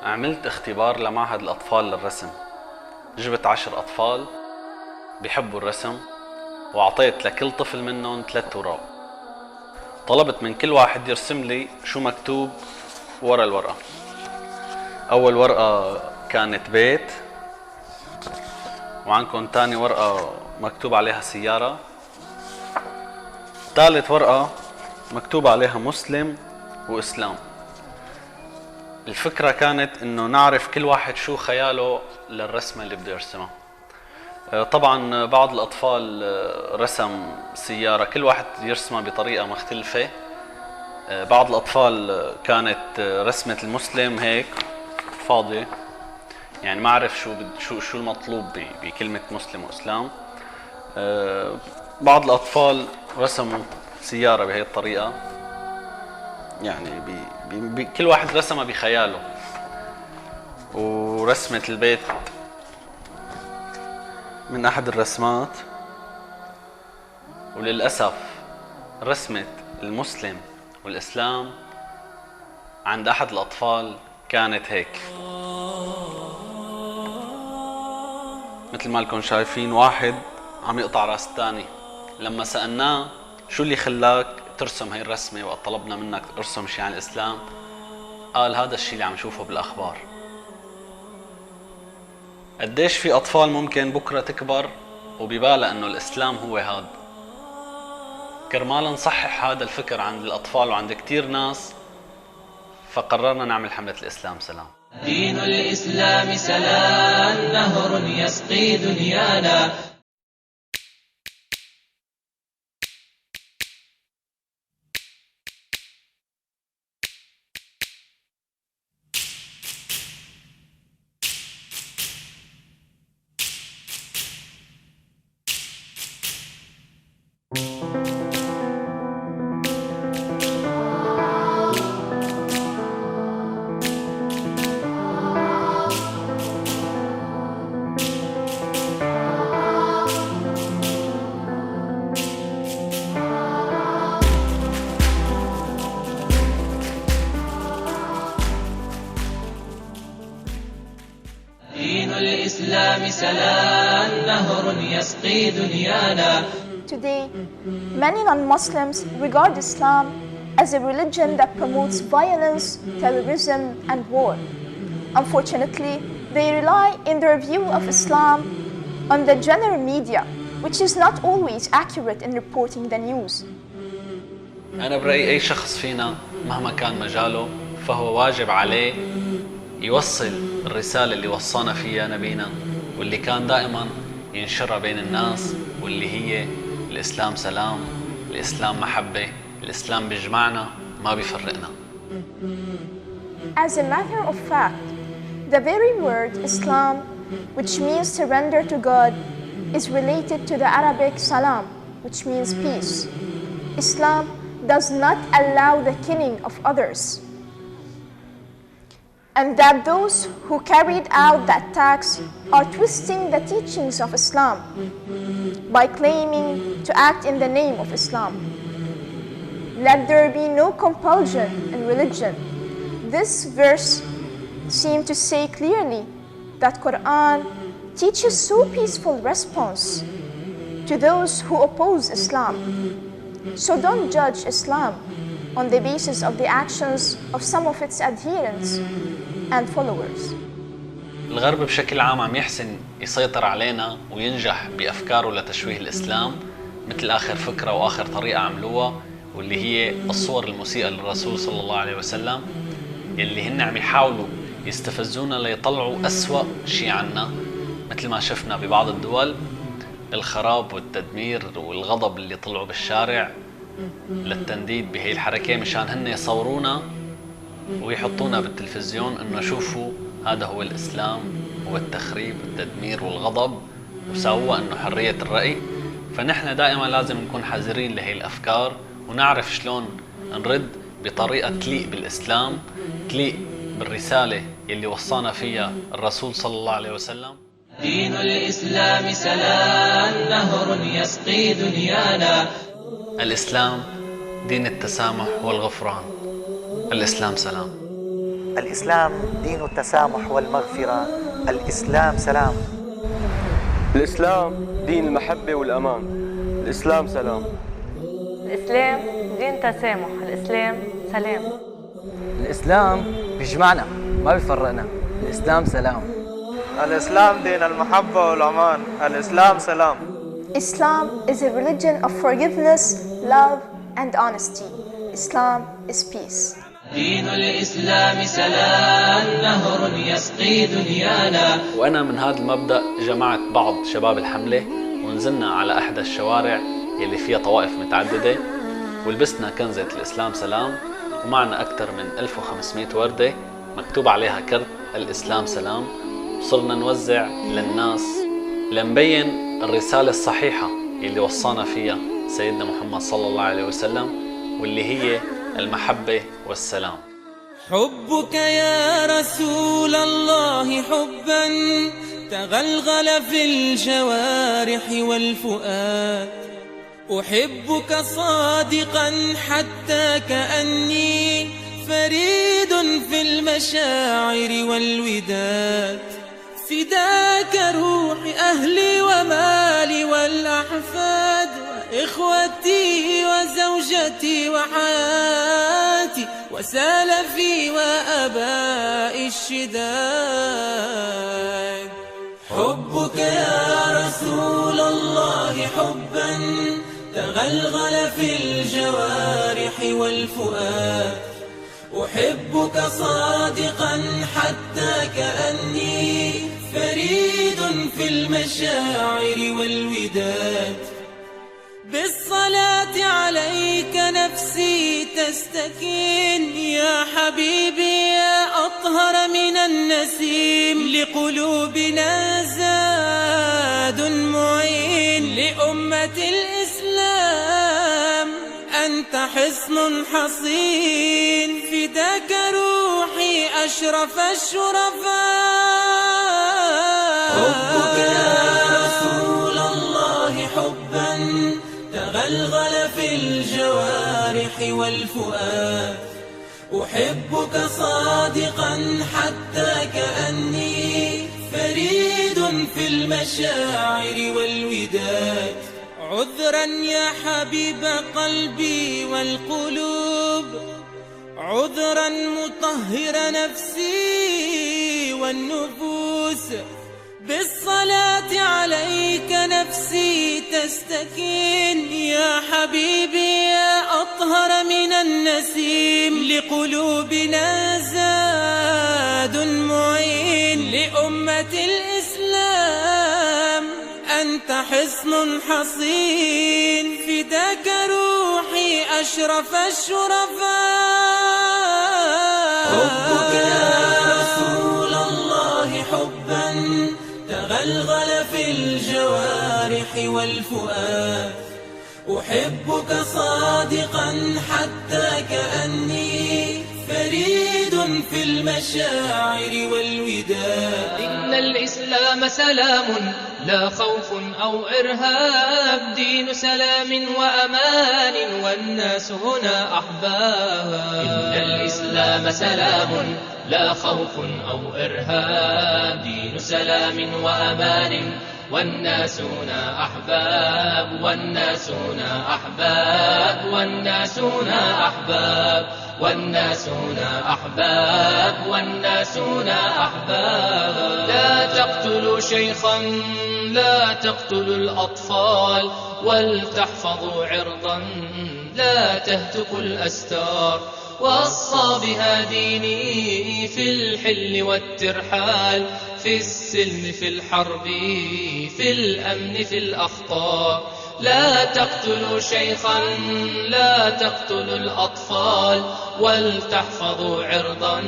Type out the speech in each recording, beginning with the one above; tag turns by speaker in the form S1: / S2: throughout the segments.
S1: عملت اختبار لمعهد الأطفال للرسم. جبت 10 أطفال بيحبوا الرسم وأعطيت لكل طفل منهم 3 أوراق. طلبت من كل واحد يرسم لي شو مكتوب ورا الورقة. أول ورقة كانت بيت، وعندكم تاني ورقة مكتوب عليها سيارة، ثالث ورقة مكتوب عليها مسلم وإسلام. الفكرة كانت إنه نعرف كل واحد شو خياله للرسمة اللي بده يرسمها. طبعا بعض الأطفال رسم سيارة، كل واحد يرسمها بطريقة مختلفة. بعض الأطفال كانت رسمة المسلم هيك فاضية، يعني ما أعرف شو المطلوب بكلمة مسلم وإسلام. بعض الأطفال رسموا سيارة بهي الطريقة، يعني كل واحد رسمها بخياله. ورسمة البيت من أحد الرسمات، وللأسف رسمة المسلم والإسلام عند أحد الأطفال كانت هيك. مثل ما لكم شايفين واحد عم يقطع راس الثاني. لما سألناه شو اللي خلاك ترسم هاي الرسمة وقت طلبنا منك ترسم شيء عن الإسلام، قال هذا الشيء اللي عم نشوفه بالأخبار. قديش في أطفال ممكن بكرة تكبر وببالها أنه الإسلام هو هذا. كرمال نصحح هذا الفكر عند الأطفال وعند كتير ناس، فقررنا نعمل حملة الإسلام سلام.
S2: دين الإسلام سلام، نهر يسقي دنيانا. دين الإسلام سلام، نهر يسقي دنيانا.
S3: Today, many non-Muslims regard Islam as a religion that promotes violence, terrorism, and war. Unfortunately, they rely in their view of Islam on the general media, which is not always accurate in reporting the news.
S1: أنا برأيي أي شخص فينا مهما كان مجاله فهو واجب عليه يوصل الرسالة اللي وصانا فيها نبينا، واللي كان دائما ينشرها بين الناس، واللي هي الإسلام سلام، الإسلام محبة، الإسلام بيجمعنا ما بيفرقنا.
S3: As a matter of fact, the very word Islam, which means surrender to God, is related to the Arabic salam, which means peace. Islam does not allow the killing of others, and that those who carried out the attacks are twisting the teachings of Islam by claiming to act in the name of Islam. Let there be no compulsion in religion. This verse seems to say clearly that Quran teaches so peaceful response to those who oppose Islam. So don't judge Islam on the basis of the actions of some of its adherents and followers.
S1: الغرب بشكل عام عم يحسن يسيطر علينا وينجح بأفكاره لتشويه الإسلام، مثل آخر فكرة وآخر طريقة عملوها، واللي هي الصور المسيئة للرسول صلى الله عليه وسلم، اللي هن عم يحاولوا يستفزونا ليطلعوا أسوأ شيء عنا، مثل ما شفنا ببعض الدول الخراب والتدمير والغضب اللي طلعوا بالشارع للتنديد بهي الحركة، مشان هن يصورونا ويحطونا بالتلفزيون انه شوفوا هذا هو الإسلام، هو التخريب والتدمير والغضب، وساووا انه حرية الرأي. فنحن دائما لازم نكون حذرين لهي الأفكار، ونعرف شلون نرد بطريقة تليق بالإسلام، تليق بالرسالة اللي وصانا فيها الرسول صلى الله عليه وسلم.
S2: دين الإسلام سلام، نهر يسقي دنيانا.
S1: الإسلام دين التسامح والغفران. الإسلام سلام.
S4: الإسلام دين التسامح والمغفرة. الإسلام سلام.
S5: الإسلام دين المحبة والأمان. الإسلام سلام.
S6: الإسلام دين تسامح. الإسلام سلام.
S7: الإسلام بيجمعنا ما بيفرقنا. الإسلام سلام.
S8: الإسلام دين المحبة والأمان. الإسلام سلام.
S3: Islam is a religion of forgiveness, love, and honesty. Islam is peace.
S2: دين الإسلام سلام نهر يسقي دنيانا.
S1: وأنا من هذا المبدأ جمعت بعض شباب الحملة ونزلنا على إحدى الشوارع يلي فيها طوائف متعددة، ولبسنا كنزة الإسلام سلام، ومعنا أكثر من 1500 وردة مكتوب عليها كرت الإسلام سلام، وصرنا نوزع للناس لنبين الرسالة الصحيحة اللي وصانا فيها سيدنا محمد صلى الله عليه وسلم، واللي هي المحبة والسلام.
S9: حبك يا رسول الله حبا تغلغل في الجوارح والفؤاد، أحبك صادقا حتى كأني فريد في المشاعر والوداد، فداك روحي أهلي ومالي والأحفاد، إخوتي وزوجتي وحياتي وسلفي وآبائي الشداد. حبك يا رسول الله حبا تغلغل في الجوارح والفؤاد، أحبك صادقا حتى كأني فريد في المشاعر والوداد، بالصلاة عليك نفسي تستكين يا حبيبي يا أطهر من النسيم، لقلوبنا زاد معين لأمة الإسلام، أنت حصن حصين، فداك روحي أشرف الشرفاء. حبك يا رسول الله حبا تغلغل في الجوارح والفؤاد، أحبك صادقا حتى كأني فريد في المشاعر والوداد، عذرا يا حبيب قلبي والقلوب، عذرا مطهر نفسي والنفوس، بالصلاة عليك نفسي تستكين يا حبيبي يا أطهر من النسيم، لقلوبنا زاد معين لأمة الإسلام، أنت حصن حصين، فداك روحي أشرف الشرفاء. حبك يا رسول الله حبا تغلغل في الجوارح والفؤاد، أحبك صادقا حتى كأني فريد في المشاعر والوداد.
S2: إن الإسلام سلام لا خوف أو إرهاب، دين سلام وأمان والناس هنا أحباب. إن الإسلام سلام لا خوف أو إرهاب، دين سلام وأمان والناس هنا أحباب، والناس هنا أحباب، والناس هنا أحباب، والناس هنا أحباب، والناس هنا أحباب. لا تقتلوا شيخا لا تقتلوا الأطفال، ولتحفظوا عرضا لا تهتكوا الأستار، وصى بها ديني في الحل والترحال، في السلم في الحرب في الأمن في الأخطار. لا تقتلوا شيخا لا تقتلوا الأطفال، ولتحفظوا عرضا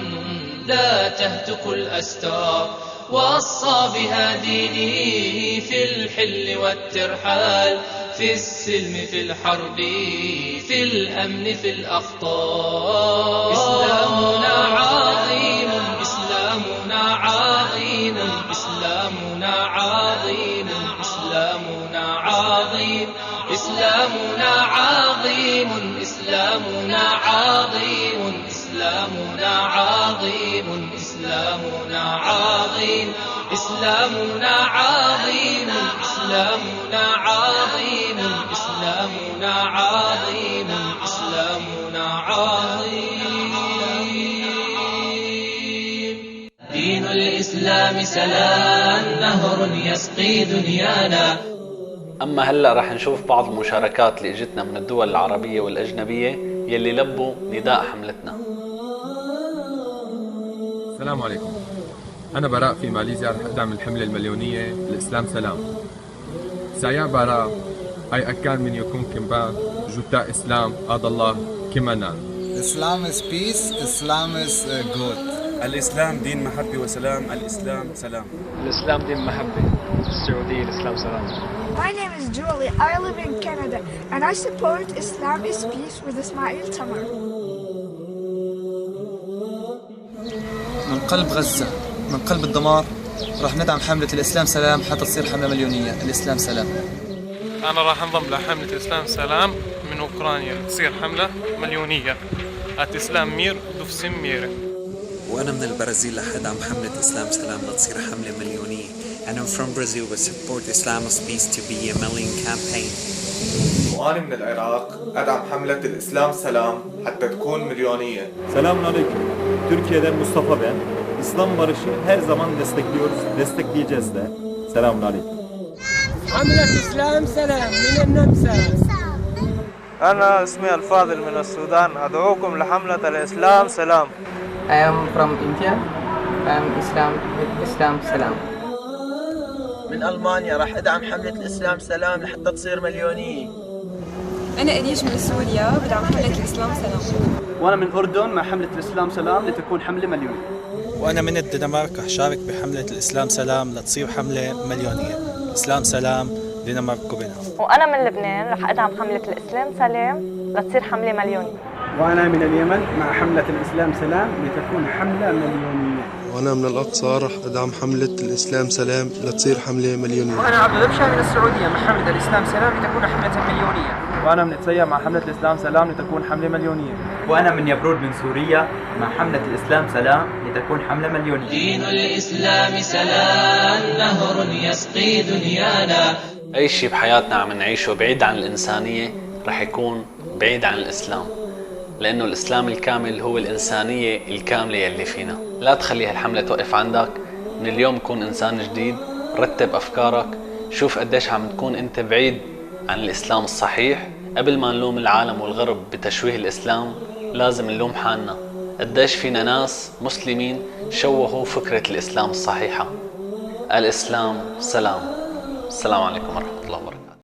S2: لا تهتكوا الأستار، وصى بها ديني في الحل والترحال، في السلم في الحرب في الأمن في الأخطار. إسلامنا عظيم، إسلامنا عظيم، إسلامنا عظيم، إسلامنا عظيم، إسلامنا عظيم، إسلامنا عظيم، إسلامنا عظيم، إسلامنا عظيم، إسلامنا عظيم، إسلامنا عظيم، إسلامنا عظيم، إسلامنا عظيم. دين الإسلام سلام، نهر يسقي دنيانا.
S1: أما هلأ رح نشوف بعض المشاركات اللي اجتنا من الدول العربية والأجنبية يلي لبوا نداء حملتنا.
S10: السلام عليكم، أنا براء في ماليزيا رح أدعم الحملة المليونية الإسلام سلام. Saya Bara, I akan menyokong kembali juta Islam adalah kemenangan.
S11: Islam is peace, Islam is good.
S12: الإسلام دين محبة وسلام، الإسلام سلام.
S13: الإسلام دين محبة، السعودية الإسلام سلام.
S14: My name is Julie. I live in Canada and I support Islam is peace with Ismail Tamar.
S15: من قلب غزة، من قلب الدمار، راح ندعم حملة الإسلام سلام حتى تصير حملة مليونية. الإسلام سلام.
S16: أنا راح انضم لحملة الإسلام سلام من أوكرانيا تصير حملة مليونية. الإسلام مير دفسم مير.
S17: وأنا من البرازيل رح أدعم حملة إسلام سلام لتصير حملة مليونية. And I'm from Brazil but support Islam is peace to be a million campaign.
S18: وأنا من العراق أدعم حملة الإسلام سلام حتى تكون مليونية.
S19: Selamun aleyküm. Türkiye'den Mustafa ben. İslam barışı her zaman destekliyoruz, destekleyeceğiz de. Selamun aleyküm.
S20: حملة الإسلام سلام من النمسا.
S8: أنا اسمي الفاضل من السودان، أدعوكم لحملة الإسلام سلام.
S21: I am from India. I am Islam سلام.
S22: من ألمانيا راح أدعم حملة الإسلام سلام لحتى تصير مليونية.
S23: أنا إليش من سوريا بدعم حملة الإسلام سلام.
S24: وأنا من الأردن مع حملة الإسلام سلام لتكون حملة مليونية.
S25: وأنا من الدنمارك راح أشارك بحملة الإسلام سلام لتصير حملة مليونية. إسلام سلام دنمارك وبنا.
S6: وأنا من لبنان راح أدعم حملة الإسلام سلام لتصير حملة مليونية.
S26: وأنا من اليمن مع حملة الإسلام سلام لتكون حملة مليونية.
S27: وأنا من الأقصى راح أدعم حملة الإسلام سلام لتصير حملة مليونية.
S28: وأنا عبد البشا من السعودية مع حملة الإسلام سلام لتكون حملة مليونية.
S26: وأنا من تسيا مع حملة الإسلام سلام لتكون حملة مليونية.
S29: وأنا من يبرود من سوريا مع حملة الإسلام سلام لتكون حملة مليونية.
S2: دين الإسلام سلام، نهر يسقي دنيانا.
S1: أي شيء بحياتنا عم نعيشه بعيد عن الإنسانية رح يكون بعيد عن الإسلام، لأنه الإسلام الكامل هو الإنسانية الكاملة يلي فينا. لا تخلي هالحملة توقف عندك، من اليوم كون إنسان جديد، رتب أفكارك، شوف قديش عم تكون أنت بعيد عن الإسلام الصحيح. قبل ما نلوم العالم والغرب بتشويه الإسلام لازم نلوم حالنا، قديش فينا ناس مسلمين شوهوا فكرة الإسلام الصحيحة. الإسلام سلام. السلام عليكم ورحمة الله وبركاته.